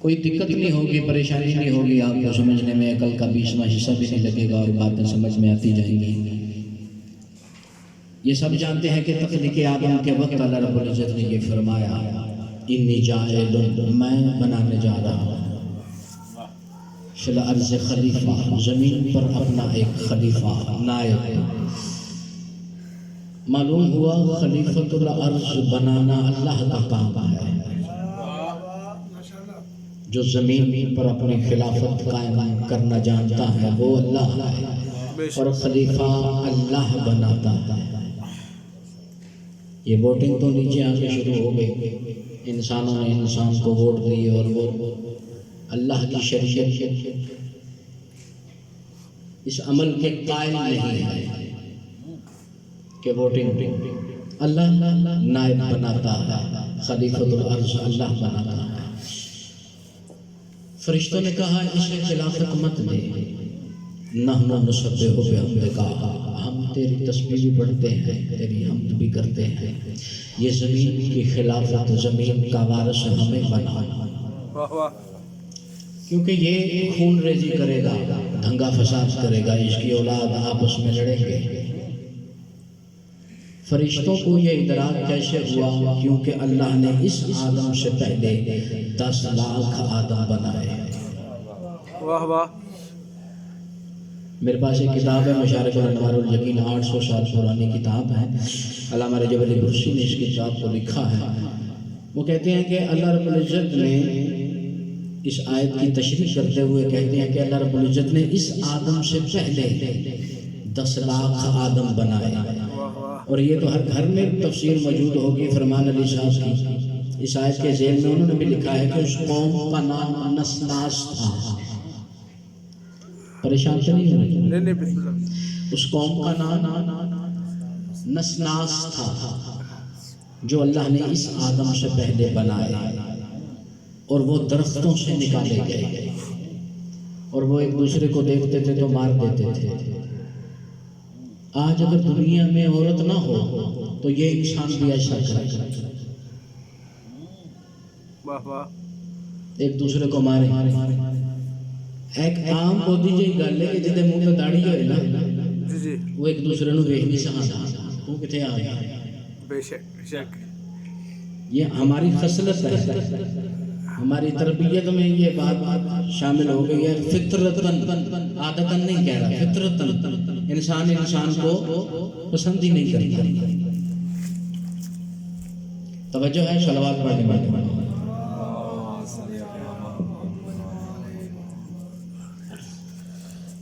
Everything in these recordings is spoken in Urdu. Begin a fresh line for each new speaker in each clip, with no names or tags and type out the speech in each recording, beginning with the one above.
کوئی دقت نہیں ہوگی، پریشانی نہیں ہوگی، آپ کو سمجھنے میں عقل کا 20واں حصہ بھی نہیں لگے گا اور باتیں سمجھ میں آتی جائیں گی۔ یہ سب جانتے ہیں کہ تخلیق آدم کے وقت اللہ رب العزت نے یہ فرمایا انی جاعل، میں بنانے جا رہا ہوں فی الارض خلیفہ، زمین پر اپنا ایک خلیفہ، نائب۔ معلوم ہوا خلیفۃ الارض بنانا اللہ کا کام ہے۔ جو زمین پر اپنی خلافت قائم کرنا جانتا ہے وہ اللہ ہے، اور خلیفہ اللہ بناتا ہے۔ یہ ووٹنگ تو نیچے آگے شروع ہو گئی، انسانوں نے انسان کو ووٹ دیے اور وہ اللہ کی شریعت اس عمل کے قائل نہیں ہے کہ ووٹنگ اللہ نائب بناتا ہے، خلیفۃ الارض اللہ بناتا ہے۔ فرشتوں نے کہا اسے خلافت مت دے، نحن نسبح بحمدک، ہم تیری تسبیح بھی پڑھتے ہیں، تیری حمد بھی کرتے ہیں، یہ زمین کی خلافت، زمین کا وارث ہمیں بنا، کیونکہ یہ خون ریزی کرے گا، دھنگا فساد کرے گا، اس کی اولاد آپس میں لڑیں گے۔ فرشتوں کو یہ ادراک کیسے ہوا؟ کیونکہ اللہ نے اس آدم سے پہلے 10 لاکھ آدم بنائے۔
واہ واہ۔
میرے پاس ایک کتاب ہے مشارق الانوار الیقین، 800 سال پرانی کتاب ہے، علامہ رجب علی برسی نے اس کتاب کو لکھا ہے۔ وہ کہتے ہیں کہ اللہ رب العزت نے اس آیت کی تشریح کرتے ہوئے کہتے ہیں کہ اللہ رب العزت نے اس آدم سے پہلے 10 لاکھ آدم بنائے، اور یہ تو ہر گھر میں تفسیر موجود ہوگی فرمان علی صاحب کی۔ اس آیت کے ذیل میں انہوں نے بھی لکھا ہے کہ اس قوم کا نام نسناس تھا۔ پریشان سے نہیں ہوئی؟ اس قوم کا نام نسناس تھا جو اللہ نے اس آدم سے پہلے بنائے، اور وہ درختوں سے نکالے گئے، اور وہ ایک دوسرے کو دیکھتے تھے تو مار دیتے تھے۔ آج اگر دنیا میں عورت نہ ہو تو یہ انسان بھی ایسا کرے، ایک دوسرے کو مارے۔ ایک عام بودی جی گل ہے کہ جدے منہ تے داڑھی ہوئے نا وہ ایک دوسرے نو ویکھ نہیں سکدا، وہ کتے آ گیا۔
بے شک بے شک،
یہ ہماری خصلت ہے، ہماری تربیت میں یہ بات شامل ہو گئی ہے۔ فطرتاً، عادتاً نہیں کہہ رہا، فطرتاً انسان کو پسند ہی نہیں کرتا۔ توجہ ہے صلوات پڑھنے میں۔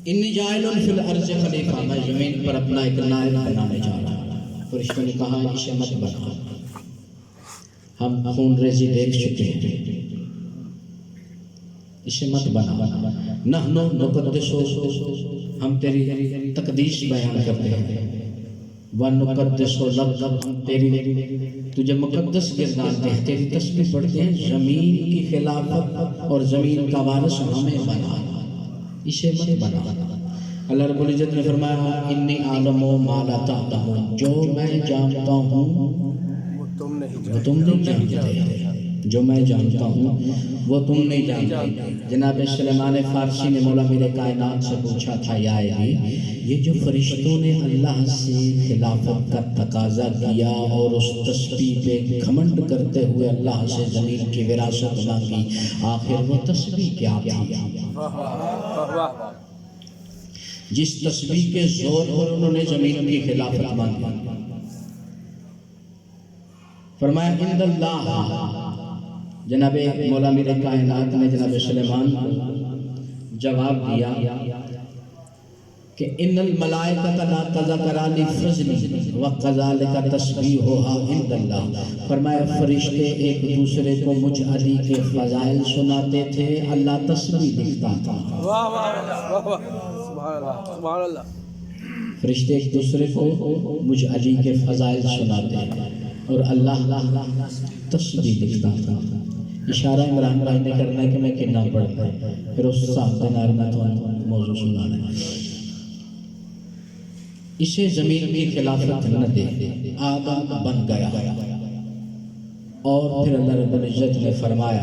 انی جاعل فی الارض خلیفہ، میں زمین پر اپنا ایک نائب بنانے جا رہا ہوں۔ فرشتوں نے کہا اسے مت بنا، ہم خون ریزی دیکھ چکے ہیں، اسے مت بنا۔ نحن نقدس، ہم تیری تقدیس بیان کرتے ہیں، وَنُقَدِّسُ لَكَ، ہم تجھے مقدس گردانتے ہیں، تیری تسبیح پڑھتے ہیں۔ زمین کی خلافت اور زمین کا وارث ہمیں بنا، اسے مت بنا۔ اللہ رب العزت نے فرمایا انی اعلم ما لا تعلمون، جو میں جانتا ہوں وہ تم نہیں جانتے، جو میں جانتا ہوں وہ تم نہیں جانتے۔ جناب سلیمان فارسی نے مولا میرے کائنات سے پوچھا تھا یا علی، یہ جو فرشتوں نے اللہ سے خلافت کا تقاضا کیا اور اس تسبیح پہ گھمنڈ کرتے ہوئے اللہ سے زمین کی وراثت مانگی، آخر وہ تسبیح کیا تھی؟ جس تسبیح کے زور پر انہوں نے زمین کی خلافت مانگی۔ فرمایا عند اللہ، جناب مولا میرے کائنات نے جناب سلیمان کو جواب دیا کہ ان الملائکۃ لا تذکر لفضلی وکذالک تسبیحھا عند اللہ۔ فرمایا فرشتے ایک دوسرے کو مجھ علی کے فضائل سناتے تھے، اللہ تسبیح لکھتا تھا۔
سبحان اللہ۔
فرشتے ایک دوسرے کو مجھ علی کے فضائل سناتے ہیں اور اللہ تسبیح لکھتا تھا۔ اشارہ عمران بھائی نے کرنا ہے کہ میں کنا پڑھتا ہے، پھر اس صاحب دینار میں تو موضوع سنانا ہے۔ اسے زمین کی خلافت نہ دے، آدم بن گیا، اور پھر اللہ رب العزت نے فرمایا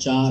4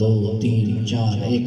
2, 3, 4, 1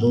2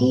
2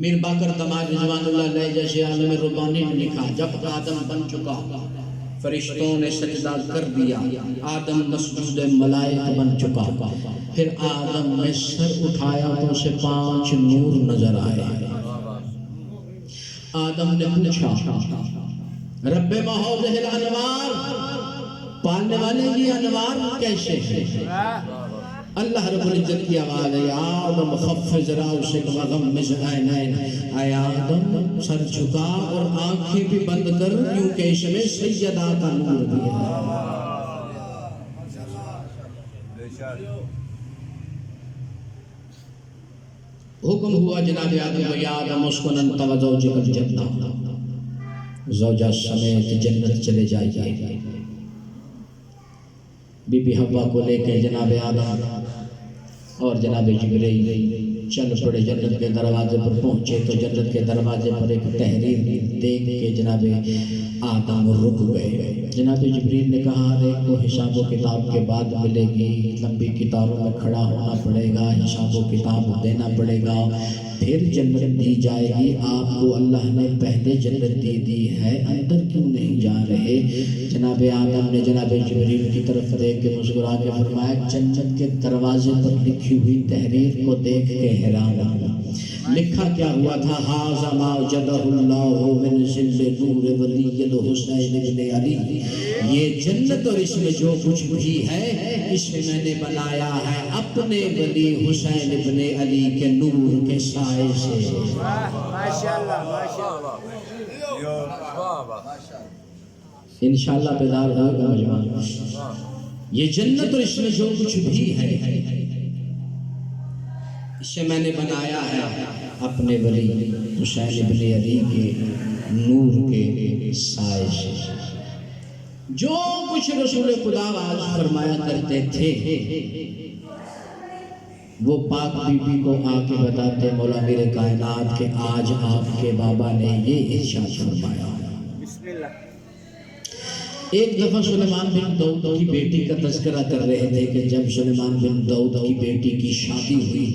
میر باقر دماغ رضوان اللہ علیہ جیسے عالم ربانی نے لکھا جب آدم بن چکا فرشتوں نے سجدہ کر دیا، آدم مسجود ملائک بن چکا، پھر آدم نے سر اٹھایا تو اسے 5 نور نظر آئے۔ آدم نے پوچھا رب محوذہ الانوار، پالنے والے یہ انوار کیسے ہیں؟ اللہ رب العزت کی آواز ہے آدم خفض رأسک وغمض عینین، اے آدم سر جھکا اور آنکھیں بھی بند کر کیونکہ اس میں سیدہ کا نور بھی ہے۔ حکم ہوا جناب آدم و یا آدم اسکن انت و زوجک الجنہ، زوجہ سمیت جنت چلے جائیے۔ بی بی حوا کو لے کے جناب آدم اور جناب جبرائیل چل پڑے، جنت کے دروازے پر پہنچے تو جنت کے دروازے پر ایک تحریر دیکھ کے جناب آدم رک گئے۔ جناب جبرائیل نے کہا ہر ایک کو حساب و کتاب کے بعد ملے گی، لمبی کتاروں میں کھڑا ہونا پڑے گا، حساب و کتاب دینا پڑے گا، پھر جنت دی جائے گی۔ آپ کو اللہ نے پہلے جنت دی ہے، اندر کیوں نہیں جا رہے؟ جناب آدم نے جناب جبرائیل کی طرف دیکھ کے مسکرا کے فرمایا جنت کے دروازے پر لکھی ہوئی تحریر کو دیکھ کے حیران رہا۔ لکھا کیا ہوا تھا؟ ھذا ما وجدہ اللہ من ظل نور ولی الحسین ابن علی، یہ جنت اور اس میں جو کچھ بھی ہے اس میں میں نے بنایا ہے اپنے ولی حسین ابن علی کے نور کے سائے سے۔
ماشاءاللہ ماشاءاللہ
انشاءاللہ بیدار ہوگا مجمع۔ یہ جنت اور اس میں جو کچھ بھی ہے اسے میں نے بنایا ہے اپنے ولی حسین ابن علی کے نور کے سائے سے۔ جو کچھ رسول خدا آج فرمایا کرتے تھے وہ پاک بی بی کو آ کے بتاتے مولا میرے کائنات کے آج آپ کے بابا نے یہ ارشاد فرمایا۔
بسم اللہ۔
ایک دفعہ سلیمان بن داؤد کی بیٹی کا تذکرہ کر رہے تھے کہ جب سلیمان بن داؤد کی بیٹی کی شادی ہوئی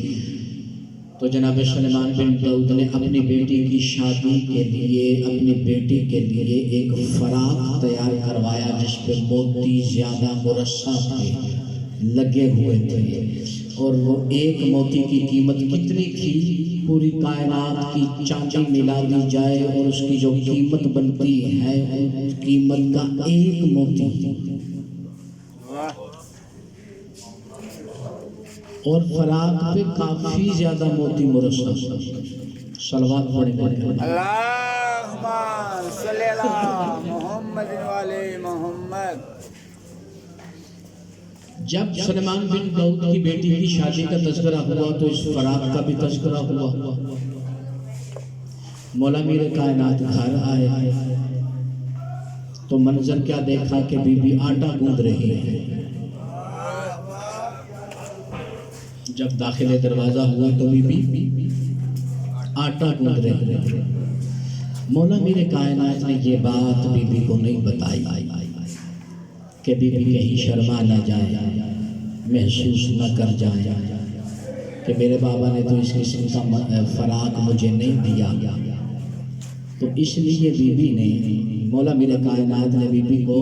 تو جناب سلیمان بن داؤد نے اپنی بیٹی کی شادی کے لیے اپنی بیٹی کے لیے ایک فراق تیار کروایا جس پہ موتی زیادہ مرصع تھے، لگے ہوئے تھے، اور وہ ایک موتی کی قیمت کتنی تھی؟ پوری کائنات کی چاندی ملا دی جائے اور اس کی جو قیمت بنتی ہے اس قیمت کا ایک موتی، اور فراق پہ کافی زیادہ موتی مرصع۔ صلوات پڑھیں
اللہم صلی اللہ محمد والے محمد۔
جب سلیمان بن داؤد کی بیٹی کی شادی کا تذکرہ ہوا تو اس فراق کا بھی تذکرہ ہوا۔ مولا میرے کائنات گھر آئے تو منظر کیا دیکھا کہ بی بی آٹا گوندھ رہی ہے۔ جب داخل دروازہ ہوا تو بی بی آٹا گوندھ رہی ہے۔ مولا میرے کائنات نے یہ بات بی بی کو نہیں بتائی کہ بی بی کہیں شرما نہ جائے، محسوس نہ کر جائے کہ میرے بابا نے تو اس قسم کا فراق مجھے نہیں دیا، تو اس لیے بی بی نے مولا میرے کائنات نے بی بی کو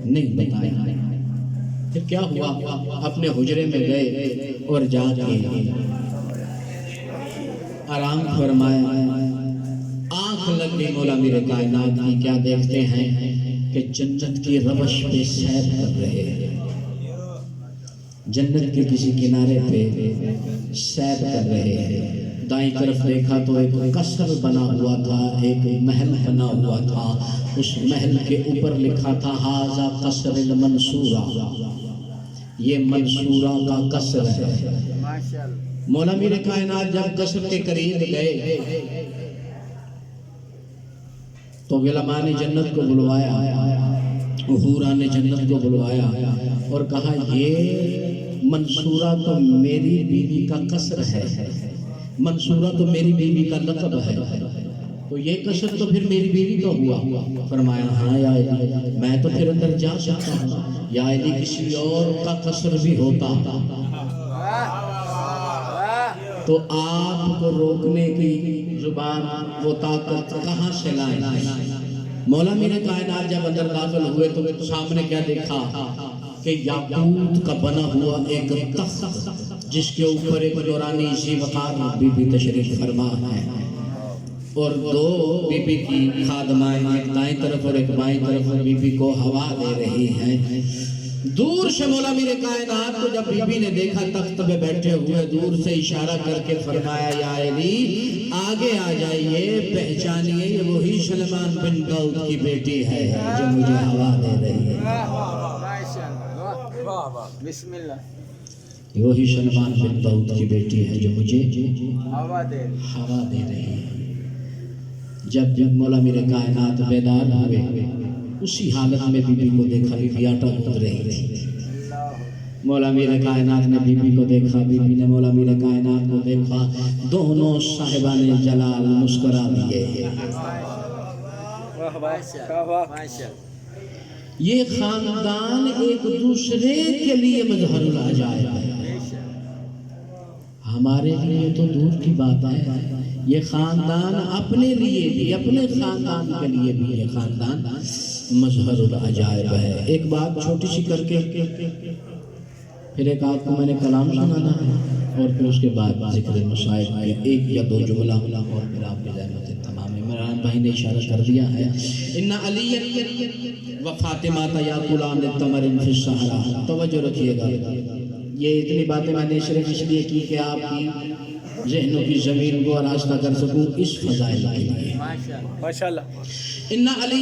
نہیں بتایا۔ پھر کیا ہوا؟ اپنے حجرے میں گئے اور جا کے آرام فرمایا، آنکھ لگ گئی مولا میرے کائنات کی۔ کیا دیکھتے ہیں کہ جنت کی روش پہ سیر کر رہے ہیں، جنت کے کسی کنارے پہ سیر کر رہے ہیں۔ دائیں طرف دیکھا تو ایک قصر بنا ہوا تھا، ایک محل بنا ہوا تھا، اس محل کے اوپر لکھا تھا ھذا قصر المنصورہ، یہ منصورہ کا قصر ہے۔ مولا میرے کائنات جب قصر کے قریب گئے تو غلامان جنت کو بلوایا، حوران جنت کو بلوایا اور کہا یہ منصورہ تو میری بیوی کا قصر ہے، منصورہ تو میری بیوی کا لقب ہے، تو یہ قصر تو پھر میری بیوی کا ہوا۔ فرمایا ہاں یا علی، میں تو پھر اندر جا سکتا ہوں، یا علی کسی اور کا قصر بھی ہوتا تو آپ کو روکنے کی زبان وہ طاقت کہاں سے لائیں؟ مولا میرے کائنات جب اندر داخل ہوئے تو سامنے کیا دیکھا کہ یاقوت کا بنا ہوا ایک تخت جس کے اوپر ایک نورانی ذی وقار بی بی تشریف فرما ہے، اور دو بی بی کی خادمائیں ایک دائیں طرف اور ایک بائیں طرف بی بی کو ہوا دے رہی ہیں۔ دور سے مولا میرے کائنات کو جب بی بی نے دیکھا تخت پہ بیٹھے ہوئے، دور سے اشارہ کر کے فرمایا یا علی آگے آ جائیے، پہچانیے یہ وہی سلمان بن داؤد کی بیٹی ہے جو مجھے ہوا دے رہی ہے۔
بسم اللہ۔
وہی سلمان بن داؤد کی بیٹی ہے جو مجھے ہوا دے رہی ہے۔ جب مولا میرے کائنات بیدار ہوئے، اسی حالت میں بی بی کو دیکھا، بی بی آٹا گوندھ رہی تھی۔ مولا میرے کائنات نے بی بی کو دیکھا، بی بی نے مولا میرے کائنات کو دیکھا، دونوں صاحبان جلال مسکرا دیے۔ یہ خاندان ایک دوسرے کے لیے مظہر العجائب ہے، ہمارے لیے تو دور کی بات ہے، یہ خاندان اپنے لیے بھی، اپنے خاندان کے لیے بھی یہ خاندان مظہر العجائب ہے۔ ایک بات چھوٹی سی کر کے پھر ایک آپ کو میں نے کلام سنانا ہے، اور پھر اس کے بعد ذکر مسائل ہے، ایک یا دو جملہ اور پھر آپ کی زحمت تمام ہے۔ عمران بھائی نے اشارہ کر دیا ہے، ان علی و فاطمہ یاکلان التمر فی الصحراء۔ توجہ رکھیے گا، یہ اتنی باتیں میں نے صرف اس لیے کی کہ آپ کی ذہنوں کی زمین کو آراستہ کر سکوں اس فضائل کے لیے۔
ماشاءاللہ۔
ان علی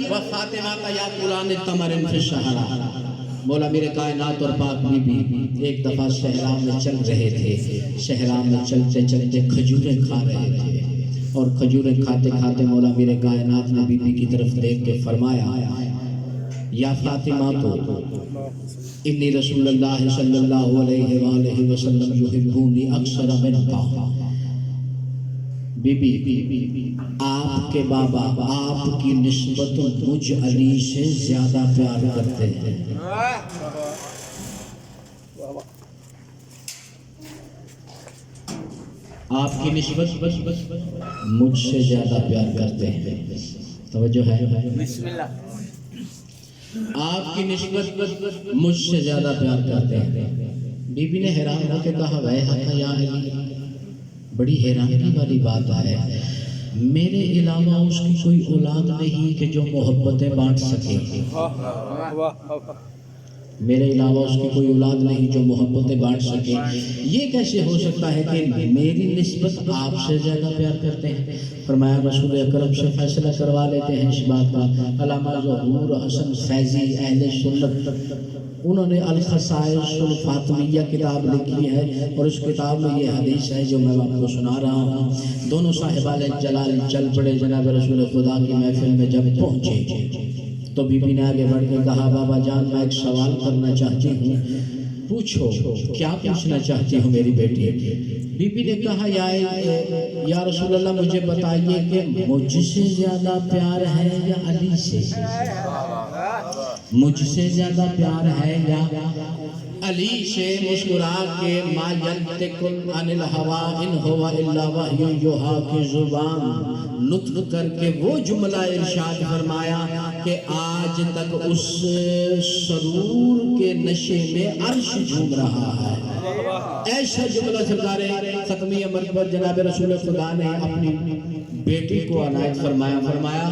و فاطمہ یاکلان التمر فی الصحراء۔ مولا میرے کائنات اور پاک بی بی ایک دفعہ صحرا میں چل رہے تھے، صحرا میں چلتے چلتے کھجوریں کھا رہے تھے، اور کھجوریں کھاتے کھاتے مولا میرے کائنات نے بی بی کی طرف دیکھ کے فرمایا یا فاطمہ تو انی رسول اللہ صلی اللہ علیہ وآلہ وسلم یحبونی اکثر منکا۔ بی بی آپ کے بابا آپ کی نسبت مجھ علی سے زیادہ پیار کرتے ہیں۔ آپ کی نسبت مجھ سے زیادہ پیار کرتے ہیں۔ توجہ ہے؟
بسم اللہ۔
آپ کی نسبت مجھ سے زیادہ پیار کرتے ہیں۔ بی بی نے حیران ہو کے کہا ویحک یا علی، بڑی حیرانی والی بات ہے، میرے علاوہ اس کی کوئی اولاد نہیں کہ جو محبتیں بانٹ سکے، میرے علاوہ اس کی کوئی اولاد نہیں جو محبتیں بانٹ سکے، یہ کیسے ہو سکتا ہے کہ میری نسبت آپ سے زیادہ پیار کرتے ہیں؟ فرمایا رسول اکرم سے فیصلہ کروا لیتے ہیں اس بات کا۔ علامہ ظہور حسن فیضی اہل سنت انہوں نے الخصائص الفاطمیہ کتاب لکھی ہے، اور اس کتاب میں یہ حدیث ہے جو میں آپ کو سنا رہا ہوں۔ دونوں صاحبان جلال چل پڑے جناب رسول خدا کی محفل میں جب پہنچے تو بی بی نے آگے بڑھ کے کہا بابا جان میں ایک سوال کرنا چاہتی ہوں، پوچھو۔ کیا پوچھنا چاہتی ہوں میری بیٹی؟ بی بی نے کہا یا رسول اللہ مجھے بتائیے کہ مجھ سے زیادہ پیار ہے یا علی سے؟ مجھ سے زیادہ پیار ہے یا علی سے؟ مسکرا کے ما ینطق عن الہوی ان ہوا الا وحی یوحی کی زبان نطق کر کے وہ جملہ ارشاد فرمایا کہ آج تک اس سرور کے نشے میں عرش جھوم رہا ہے۔ ایسا جملہ سرکار ختمی مرتبہ جناب رسول خدا نے اپنی بیٹی کو عنایت فرمایا، فرمایا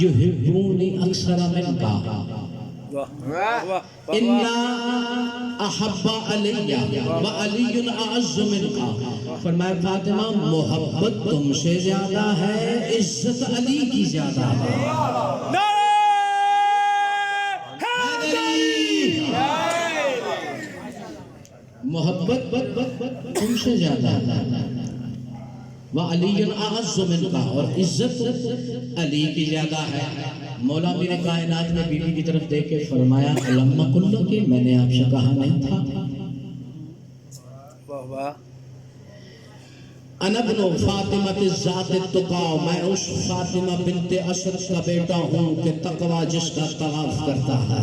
یحبونی اکثر منکا اِنَّا احب علی و علی اعز منکا۔ فرمایا فاطمہ محبت تم سے زیادہ ہے، عزت علی کی زیادہ ہے۔ محبت تم سے زیادہ ہے، وَعَلِيٌّ أَعَزُّ مِنْكَ، اور عزت علی کی زیادہ ہے۔ مولا میرے کائنات نے بی بی کی طرف دیکھ کے فرمایا علم کلو کہ میں نے آپ سے کہا نہیں تھا؟ انا ابن فاطمہ الذات التقیٰ، میں اس فاطمہ بنت اسد کا بیٹا ہوں کہ تقوی جس کا طواف کرتا ہے۔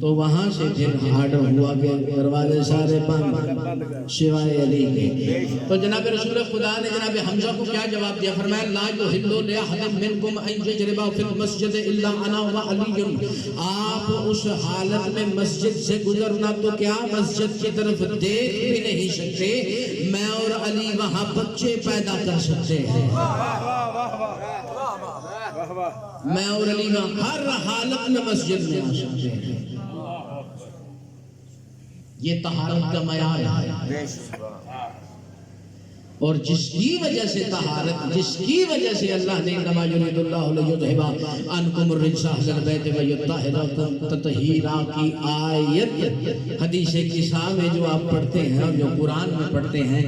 تو وہاں سے پھر آرڈر ہوا کہ دروازے سارے بند سوائے علی کے. تو جناب رسول خدا نے جناب حمزہ کو کیا جواب دیا؟ فرمایا لا یحل لأحد منکم ان یجرب فی المسجد الا انا وعلی. آپ اس حالت میں مسجد سے گزرنا تو کیا مسجد کی طرف دیکھ بھی نہیں سکتے، میں اور علی وہاں بچے پیدا کر سکتے ہیں. میں اور علی وہاں ہر حالت میں مسجد میں آ سکتے ہیں. یہ طہارت کا معیار ہے. اور جس کی وجہ سے طہارت، جس کی وجہ سے اللہ نے انما یرید اللہ لیذھب عنکم الرجس اہل البیت ویطہرکم تطہیرا کی آیت حدیث قصہ میں جو آپ پڑھتے ہیں اور جو قرآن میں پڑھتے ہیں،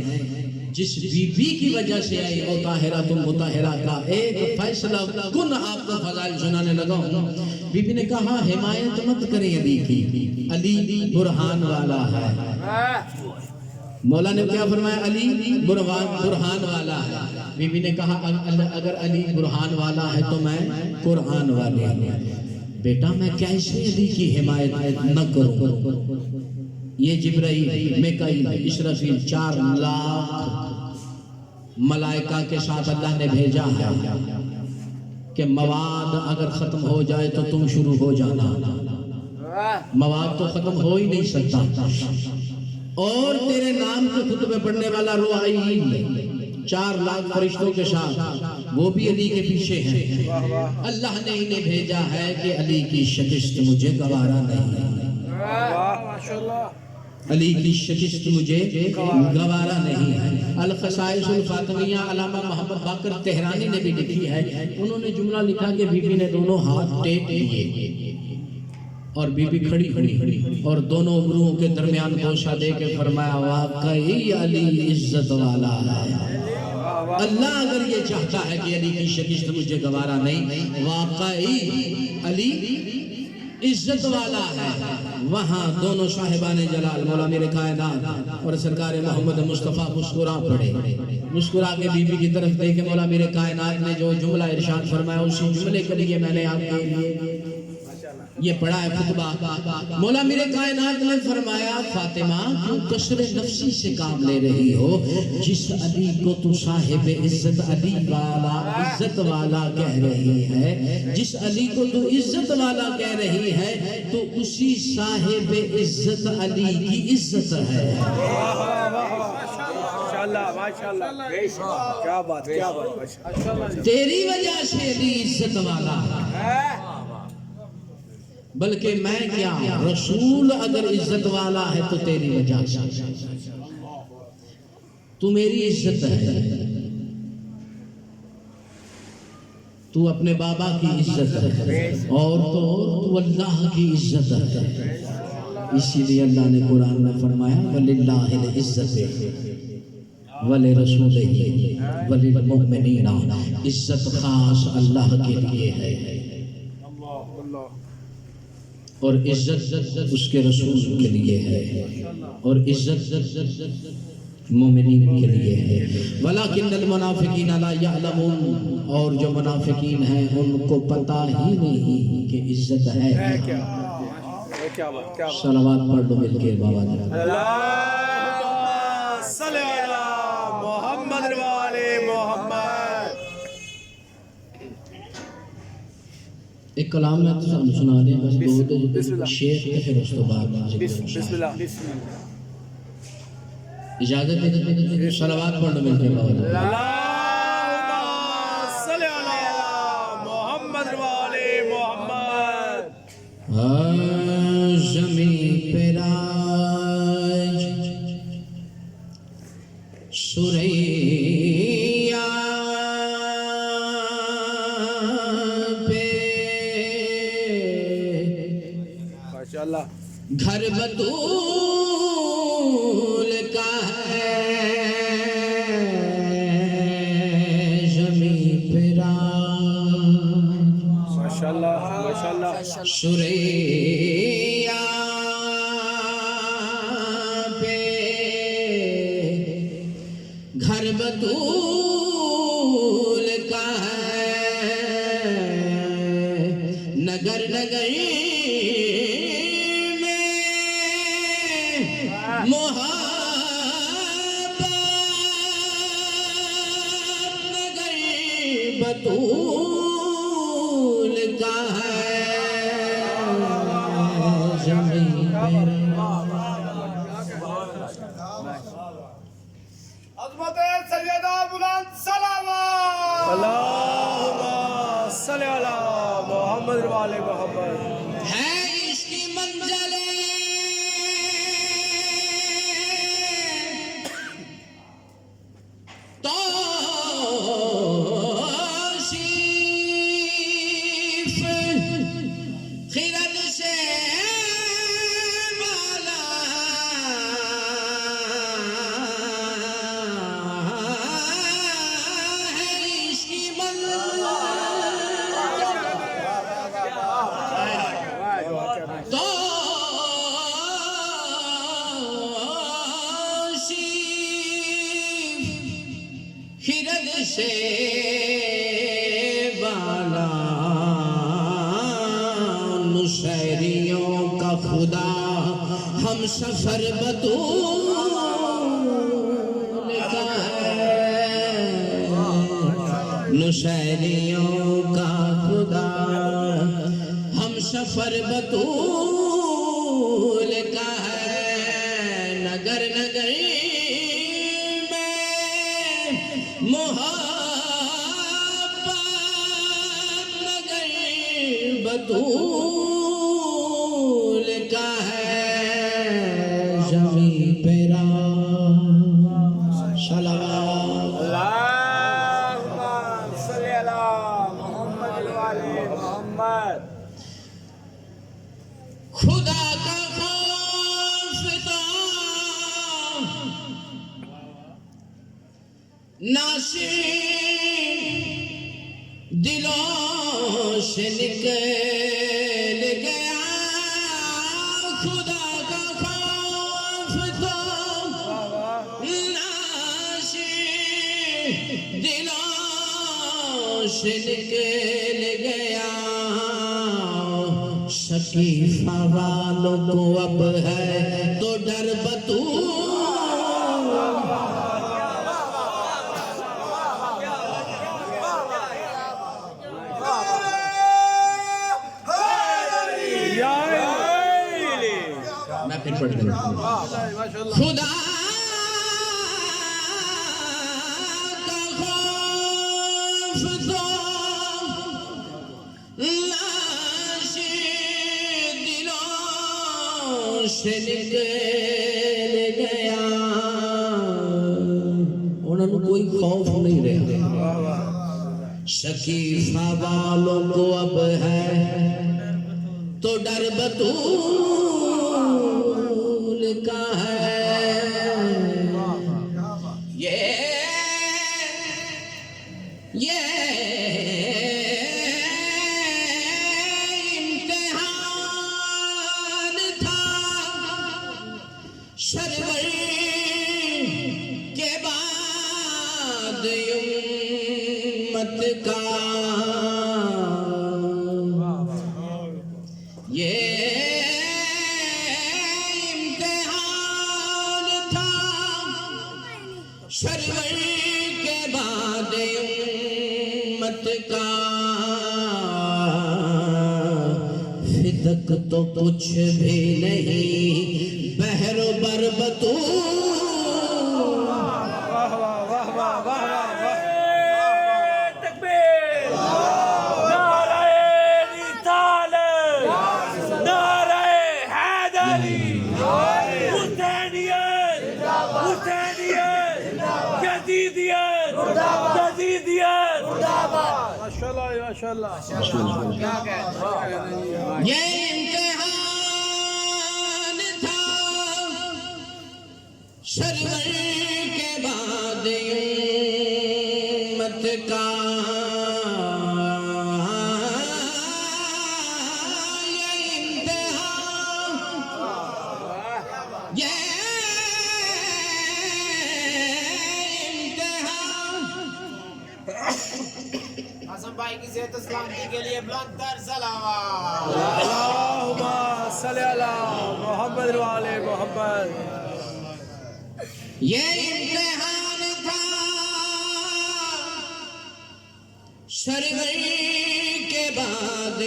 جس بی بی کی وجہ سے آئی او طاہرہ تم مطہرہ کا ایک فیصلہ کن آپ کو فضائل سنانے لگا ہوں. بی بی نے کہا حمایت مت کریں علی کی، علی برہان والا ہے. مولا نے کیا فرمایا؟ علی برہان والا ہے. بی بی نے کہا اگر علی برہان والا ہے تو میں قرآن والے ہوں. بیٹا میں کیسے علی کی حمایت نہ کروں؟ یہ جبرائیل، میکائیل، اسرافیل 4 لاکھ ملائکہ کے ساتھ اللہ نے بھیجا ہے کہ مواد اگر ختم ہو جائے تو تم شروع ہو جانا. مواد تو ختم ہو ہی نہیں سکتا. اور تیرے نام کے خطبے پڑھنے والا روحائیل 4 لاکھ فرشتوں کے ساتھ وہ بھی علی کے پیچھے ہیں. اللہ نے انہیں بھیجا ہے کہ علی کی شکست مجھے گوارا نہیں. علی کی شکست مجھے گوارا نہیں ہے. الخصائص الفاطمیہ علامہ محمد باقر تہرانی نے بھی لکھی ہے. انہوں نے جملہ لکھا کہ بی بی نے دونوں ہاتھ ٹیک کیے اور بی بی کھڑی ہوئی اور دونوں ابروؤں کے درمیان بوسہ دے کے فرمایا واقعی علی عزت والا ہے. اللہ اگر یہ چاہتا ہے کہ علی کی شکست مجھے گوارا نہیں، واقعی علی عزت والا ہے. وہاں دونوں صاحبان جلال مولا میرے کائنات اور سرکار محمد مصطفیٰ مسکرا پڑے. مسکرا کے بی بی کی طرف دیکھے مولا میرے کائنات نے جو جملہ ارشاد فرمایا اسی جملے کے لیے میں نے آپ کے لیے یہ پڑھا ہے خطبہ. مولا میرے کائنات نے فرمایا فاطمہ کیوں کسر نفسی سے کام لے رہی ہو؟ جس علی کو تو صاحب عزت علی والا عزت والا کہہ رہی ہے، جس علی کو تو عزت والا کہہ رہی ہے تو اسی صاحب عزت علی کی عزت ہے. تیری وجہ سے علی عزت والا ہے. بلکہ میں کیا، رسول اگر عزت والا ہے تو تیری وجہ سے تو میری عزت ہے. تو اپنے بابا کی عزت ہے اور تو اللہ کی عزت ہے. اسی لیے اللہ نے قرآن میں فرمایا وَلِلَّهِ الْعِزَّةُ وَلِرَسُولِهِ وَلِلْمُؤْمِنِينَ. عزت خاص اللہ کے لیے ہے اور عزت اس کے رسول کے لیے ہے اور عزت مومنین کے لیے ہے. وَلَكِنَّ الْمُنَافِقِينَ لَا يَعْلَمُونَ. اور جو منافقین ہیں ان کو پتہ ہی نہیں کہ عزت ہے کیا. صلوات پڑھ دو مل کے بابا جان.
اللہم صلی علی محمد و آل محمد.
ایک کلام میں سنا دیں بس دو شیخ کے پھر اس تو بعد
بسم اللہ.
اجازت دے صلوات پڑھ دو مل کے بابا جان.
اللہم صلی علی محمد و آل محمد.
زمین پہ راج سوریا پہ
ماشاءاللہ.
گھر بطول کا ہے زمین پہ راج.
ماشاءاللہ ماشاءاللہ.
سوریا پہ گھر بطول کا ہے. نگر نگر محبت نگر بطول کا ہے زمین
عظمت سیدہ بلند سلامات اللہم صلی علی محمد والے محمد
ہے اس کی منزل توصیف خرد سے والا ہے اس کی منزل خرد سے بالا نشہریوں کا خدا ہم سفر بطول کا ہے نشہریوں کا خدا ہم سفر بطول کا ہے نگر نگر محبت نگر بطول کا ہے زمین پیرا صلوات
اللہم صلی علی محمد والے محمد
خدا کا خوف تو ناصر دلوں سے نکل گیا خدا کا خوف تو ناصر دلوں سے نکل گیا شکیفہ والوں کو اب ہے تو ڈر بطول میں پھر پڑھ دوں خدا کا خوف تو ناصر دلوں سے نکل گیا انہوں نے کوئی خوف نہیں رہا شکیفہ والوں کو اب ہے تو ڈر بطول کا ہے یہ امتحان تھا سرور کے بعد امت کا یہ امتحان تھا سرور کے بعد امت کا فتق تو کچھ بھی نہیں بحر و بر بطول
واہ واہ واہ واہ واہ واہ تکبیر نعرہ رسالت نعرہ حیدری حسینیت حسینیت جدیدیت جدیدیت ماشاءاللہ ماشاءاللہ
یہ امتحان تھا سرور کے بعد امت کا یہ امتحان
اعظم بھائی کی صحت سلامتی کے لیے بلند تر سلامات
اللہم صلی علی محمد والے محمد
یہ امتحان تھا سرور کے بعد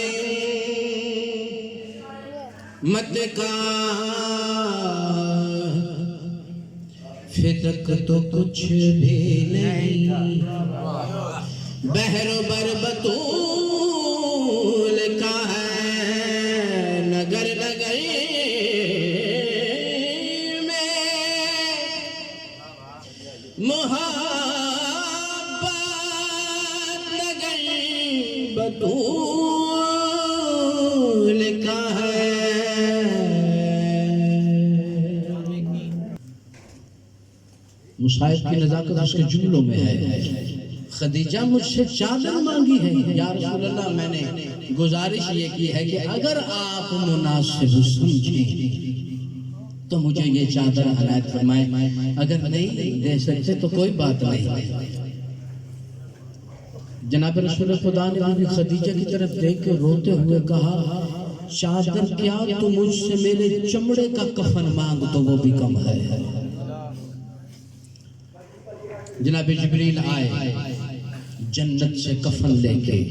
مت کا فتق تو کچھ بھی نہیں بحر و بر بطول کا ہے نگر نگر میں محبت نگر بطول کا ہے مصائب کی نزاکت اس کے جملوں میں ہے خدیجہ مجھ سے چادر مانگی ہے یا رسول اللہ میں نے گزارش یہ کی ہے کہ اگر آپ مناسب سمجھیں تو مجھے یہ چادر عنایت فرمائیں اگر نہیں دے سکتے تو کوئی بات نہیں جناب رسول خدا نے بھی خدیجہ کی طرف دیکھ کے روتے ہوئے کہا چادر کیا تو مجھ سے میرے چمڑے کا کفن مانگ تو وہ بھی کم ہے جناب جبریل آئے جنت سے کفن لے کے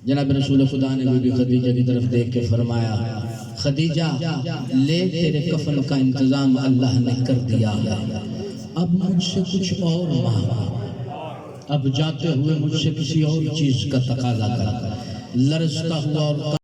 جناب رسول خدا نے بی بی خدیجہ کی طرف دیکھ کے فرمایا خدیجہ لے تیرے کفن کا انتظام اللہ نے کر دیا ہے اب مجھ سے کچھ اور مانگا اب جاتے ہوئے مجھ سے کسی اور چیز کا تقاضا کر لرزتا ہوا اور